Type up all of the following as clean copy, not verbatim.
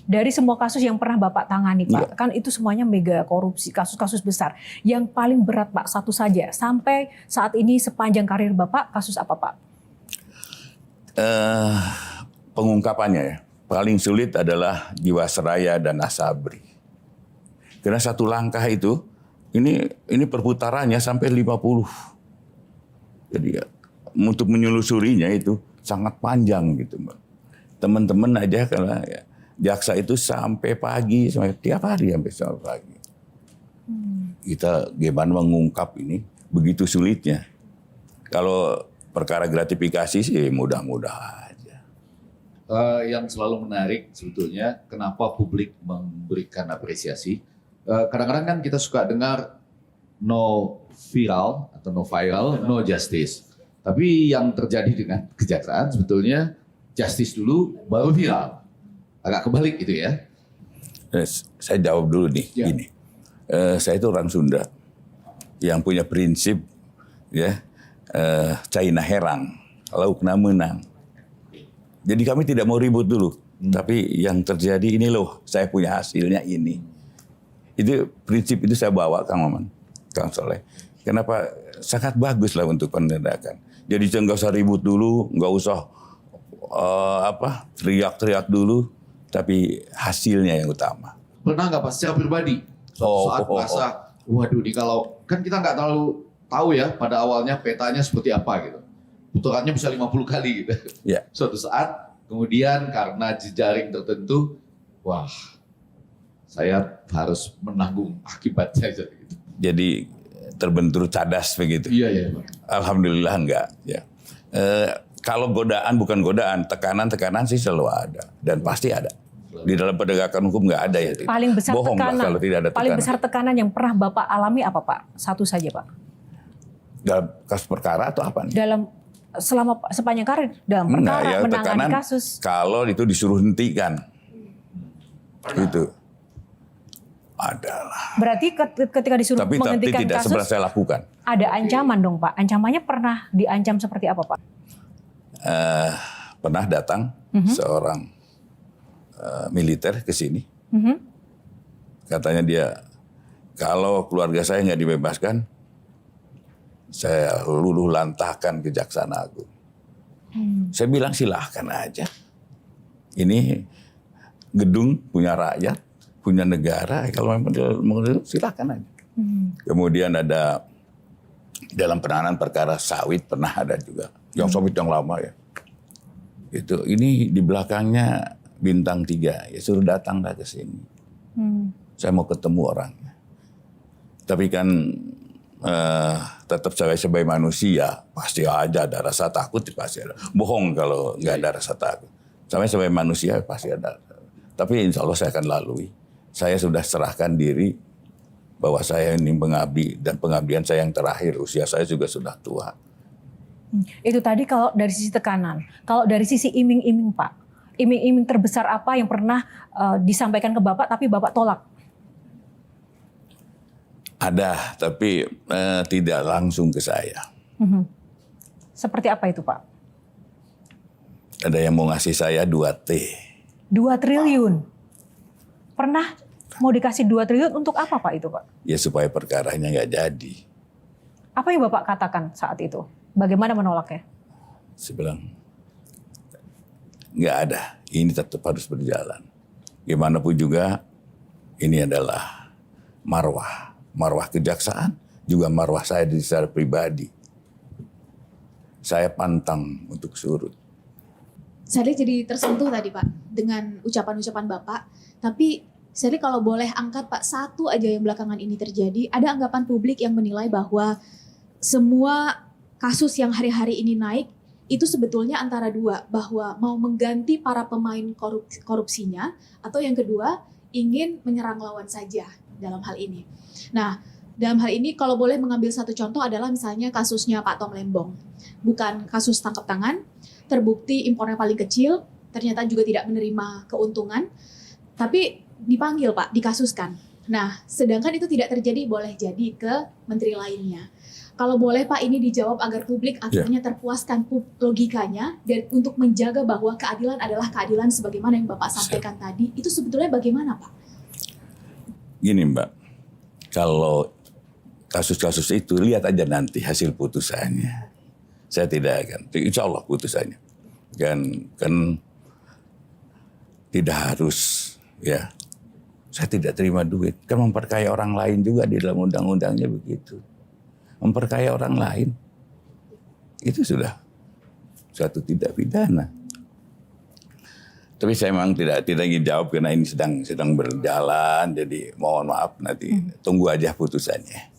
Dari semua kasus yang pernah Bapak tangani, Pak, kan itu semuanya mega korupsi, kasus-kasus besar. Yang paling berat, Pak, satu saja. Sampai saat ini sepanjang karir Bapak, kasus apa, Pak? Pengungkapannya ya. Paling sulit adalah Jiwasraya dan Asabri. Karena satu langkah itu, ini perputarannya sampai 50. Jadi ya, untuk menyelusurinya itu sangat panjang gitu, Mbak. Teman-teman aja kalau ya, jaksa itu sampai pagi, sampai tiap hari sampai pagi. Kita gimana mengungkap ini begitu sulitnya. Kalau perkara gratifikasi sih mudah-mudah aja. Yang selalu menarik sebetulnya kenapa publik memberikan apresiasi. Kadang-kadang kan kita suka dengar no viral atau no viral, no justice. Tapi yang terjadi dengan kejaksaan sebetulnya justice dulu baru viral. Agak kebalik gitu ya. Saya jawab dulu nih, gini. Saya itu orang Sunda yang punya prinsip ya, China herang, laukna menang. Jadi kami tidak mau ribut dulu. Tapi yang terjadi ini loh, saya punya hasilnya ini. Itu prinsip itu saya bawa Kang Maman, Kang Soleh. Kenapa? Sangat bagus lah untuk penindakan. Jadi nggak usah ribut dulu, nggak usah teriak-teriak dulu, tapi hasilnya yang utama. Pernah nggak Pak secara pribadi saat merasa, waduh nih kalau kan kita nggak terlalu tahu ya pada awalnya petanya seperti apa gitu. Putarannya bisa 50 kali gitu. Ya. Suatu saat kemudian karena jejaring tertentu, wah saya harus menanggung akibatnya gitu. Jadi terbentur cadas begitu. Iya. Alhamdulillah enggak. Ya. Kalau godaan bukan godaan, tekanan sih selalu ada dan pasti ada. Di dalam penegakan hukum nggak ada ya. Paling besar bohong tekanan. kalau tidak ada tekanan. Paling besar tekanan yang pernah Bapak alami apa, Pak? Satu saja, Pak. Dalam kasus perkara atau apa? Selama sepanjang karir dalam perkara menangani kasus. Kalau itu disuruh hentikan, itu adalah. Berarti ketika disuruh menghentikan tapi tidak kasus, saya lakukan. Ada ancaman dong, Pak. Ancamannya pernah diancam seperti apa, Pak? Pernah datang seorang militer ke sini. Katanya dia, kalau keluarga saya nggak dibebaskan, saya luluh lantahkan Kejaksaan Agung. Saya bilang silahkan aja. Ini gedung punya rakyat, punya negara. Kalau memang silahkan aja. Kemudian ada dalam penanganan perkara sawit pernah ada juga. Yang sawit yang lama ya. Ini di belakangnya bintang 3. Ya suruh datanglah ke sini. Saya mau ketemu orangnya. Tapi kan tetap saya sebagai manusia pasti aja ada rasa takut, pasti ada. Bohong kalau nggak ada rasa takut. Saya sebagai manusia pasti ada. Tapi insya Allah saya akan lalui. Saya sudah serahkan diri bahwa saya ini mengabdi dan pengabdian saya yang terakhir. Usia saya juga sudah tua. Itu tadi kalau dari sisi tekanan. Kalau dari sisi iming-iming, Pak. Iming-iming terbesar apa yang pernah disampaikan ke Bapak tapi Bapak tolak? Ada, tapi tidak langsung ke saya. Seperti apa itu, Pak? Ada yang mau ngasih saya 2T. 2 triliun? Pernah mau dikasih 2 triliun untuk apa, Pak, itu, Pak? Ya supaya perkaranya nggak jadi. Apa yang Bapak katakan saat itu? Bagaimana menolaknya? Saya bilang, nggak ada, ini tetap harus berjalan. Gimana pun juga, ini adalah marwah. Marwah kejaksaan, juga marwah saya secara pribadi. Saya pantang untuk surut. Saya jadi tersentuh tadi Pak, dengan ucapan-ucapan Bapak. Tapi saya kalau boleh angkat Pak, satu aja yang belakangan ini terjadi. Ada anggapan publik yang menilai bahwa semua kasus yang hari-hari ini naik, itu sebetulnya antara dua. Bahwa mau mengganti para pemain korupsinya, atau yang kedua, ingin menyerang lawan saja dalam hal ini. Nah, dalam hal ini kalau boleh mengambil satu contoh adalah misalnya kasusnya Pak Tom Lembong. Bukan kasus tangkap tangan, terbukti impornya paling kecil, ternyata juga tidak menerima keuntungan, tapi dipanggil Pak, dikasuskan. Nah, sedangkan itu tidak terjadi, boleh jadi ke menteri lainnya. Kalau boleh Pak, ini dijawab agar publik akhirnya terpuaskan logikanya dan untuk menjaga bahwa keadilan adalah keadilan sebagaimana yang Bapak sampaikan tadi, itu sebetulnya bagaimana Pak? Gini Mbak, kalau kasus-kasus itu lihat aja nanti hasil putusannya. Saya tidak akan, insya Allah putusannya. Kan tidak harus ya. Saya tidak terima duit. Kan memperkaya orang lain juga di dalam undang-undangnya begitu. Memperkaya orang lain. Itu sudah suatu tidak pidana. Tapi saya memang tidak ingin jawab karena ini sedang berjalan. Jadi mohon maaf nanti tunggu aja putusannya.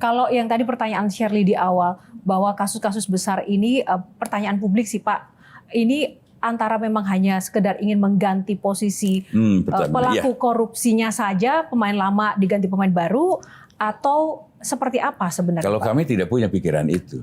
Kalau yang tadi pertanyaan Shirley di awal bahwa kasus-kasus besar ini pertanyaan publik sih Pak, ini antara memang hanya sekedar ingin mengganti posisi pelaku korupsinya saja, pemain lama diganti pemain baru, atau seperti apa sebenarnya? Kalau Pak? kami tidak punya pikiran itu,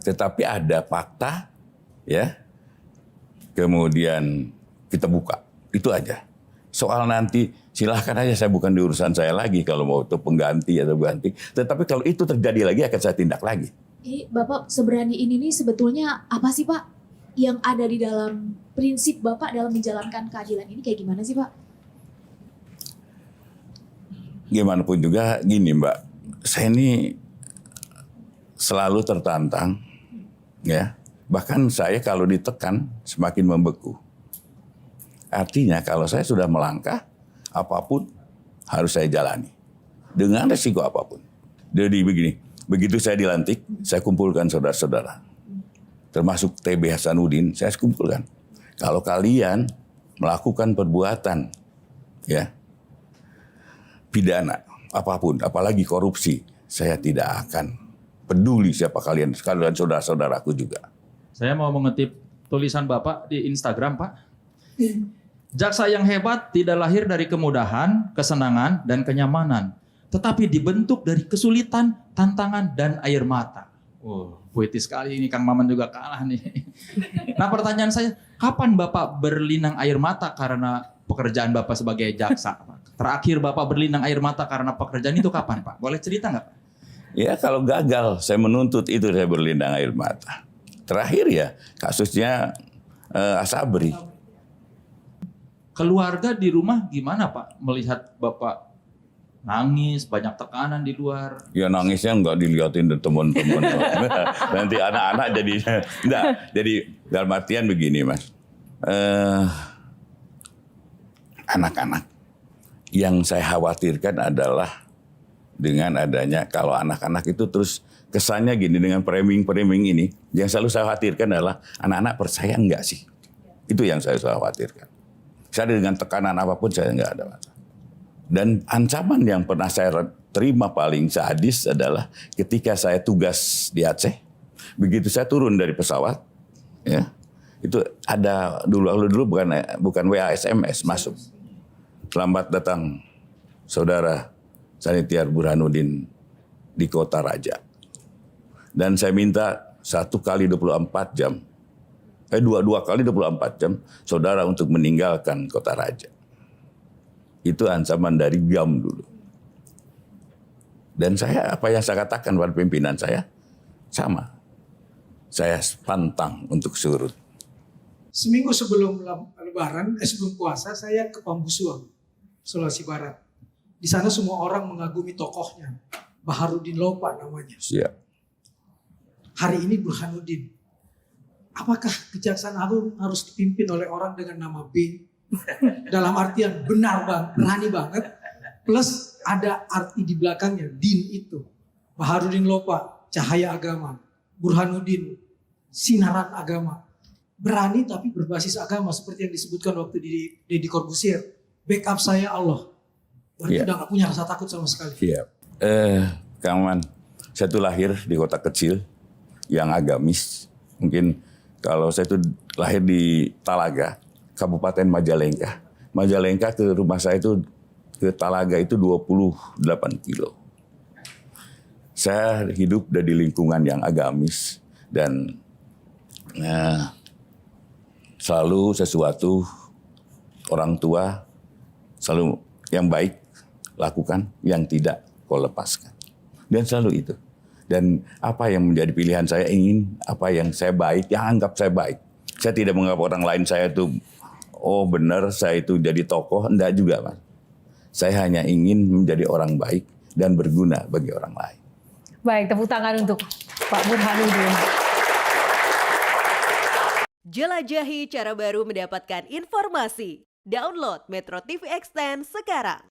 tetapi ada fakta, ya, kemudian kita buka, itu aja. Soal nanti silahkan aja, saya bukan di urusan saya lagi kalau mau itu pengganti atau ganti. Tetapi kalau itu terjadi lagi akan saya tindak lagi. Bapak seberani ini nih sebetulnya apa sih Pak yang ada di dalam prinsip Bapak dalam menjalankan keadilan ini kayak gimana sih Pak? Gimana pun juga gini Mbak, saya ini selalu tertantang, ya. Bahkan saya kalau ditekan semakin membeku. Artinya kalau saya sudah melangkah, apapun harus saya jalani. Dengan resiko apapun. Jadi begini, begitu saya dilantik, saya kumpulkan saudara-saudara. Termasuk TB Hasanuddin, saya kumpulkan. Kalau kalian melakukan perbuatan, ya, pidana, apapun, apalagi korupsi, saya tidak akan peduli siapa kalian, sekalian saudara-saudaraku juga. Saya mau mengutip tulisan Bapak di Instagram, Pak. Jaksa yang hebat tidak lahir dari kemudahan, kesenangan, dan kenyamanan, tetapi dibentuk dari kesulitan, tantangan, dan air mata. Puitis sekali ini, Kang Maman juga kalah nih. Nah, pertanyaan saya, kapan Bapak berlinang air mata karena pekerjaan Bapak sebagai jaksa? Terakhir Bapak berlinang air mata karena pekerjaan itu kapan, Pak? Boleh cerita nggak, Pak? Ya, kalau gagal saya menuntut itu saya berlinang air mata. Terakhir ya kasusnya Asabri. Keluarga di rumah gimana Pak melihat Bapak nangis, banyak tekanan di luar? Ya nangisnya nggak dilihatin teman-teman. Nanti anak-anak jadi enggak. Jadi dalam artian begini Mas. Anak-anak yang saya khawatirkan adalah dengan adanya kalau anak-anak itu terus kesannya gini dengan framing ini, yang selalu saya khawatirkan adalah anak-anak percaya enggak sih? Itu yang saya khawatirkan. Saya dengan tekanan apapun saya enggak ada masalah. Dan ancaman yang pernah saya terima paling sadis adalah ketika saya tugas di Aceh, begitu saya turun dari pesawat, ya itu ada dulu bukan WA SMS masuk. Selamat datang saudara Sanitiar Burhanuddin di Kota Raja. Dan saya minta 1 kali 24 jam. Dua kali 24 jam saudara untuk meninggalkan Kota Raja. Itu ancaman dari GAM dulu. Dan saya, apa yang saya katakan pada pimpinan saya, sama. Saya pantang untuk surut. Seminggu sebelum Lebaran, sebelum puasa, saya ke Pambusuang, Sulawesi Barat. Di sana semua orang mengagumi tokohnya, Baharudin Lopa namanya. Siap. Hari ini Burhanuddin. Apakah Kejaksaan Agung harus dipimpin oleh orang dengan nama B? Dalam artian benar banget, berani banget. Plus ada arti di belakangnya, din itu. Baharudin Lopa, cahaya agama. Burhanuddin, sinaran agama. Berani tapi berbasis agama seperti yang disebutkan waktu di Deddy Corbuzier. Backup saya Allah. Berarti udah gak punya rasa takut sama sekali. Siap. Kang Man, saya tuh lahir di kota kecil yang agamis. Mungkin kalau saya tuh lahir di Talaga, Kabupaten Majalengka. Majalengka ke rumah saya itu ke Talaga itu 28 kilo. Saya hidup di lingkungan yang agamis dan selalu sesuatu orang tua selalu yang baik lakukan, yang tidak kau lepaskan. Dan selalu itu. Dan apa yang menjadi pilihan saya, ingin apa yang saya baik, yang anggap saya baik. Saya tidak menganggap orang lain saya itu, oh benar saya itu jadi tokoh, enggak juga Mas. Saya hanya ingin menjadi orang baik dan berguna bagi orang lain. Baik, tepuk tangan untuk Pak Burhanuddin. Jelajahi cara baru mendapatkan informasi. Download Metro TV Extend sekarang.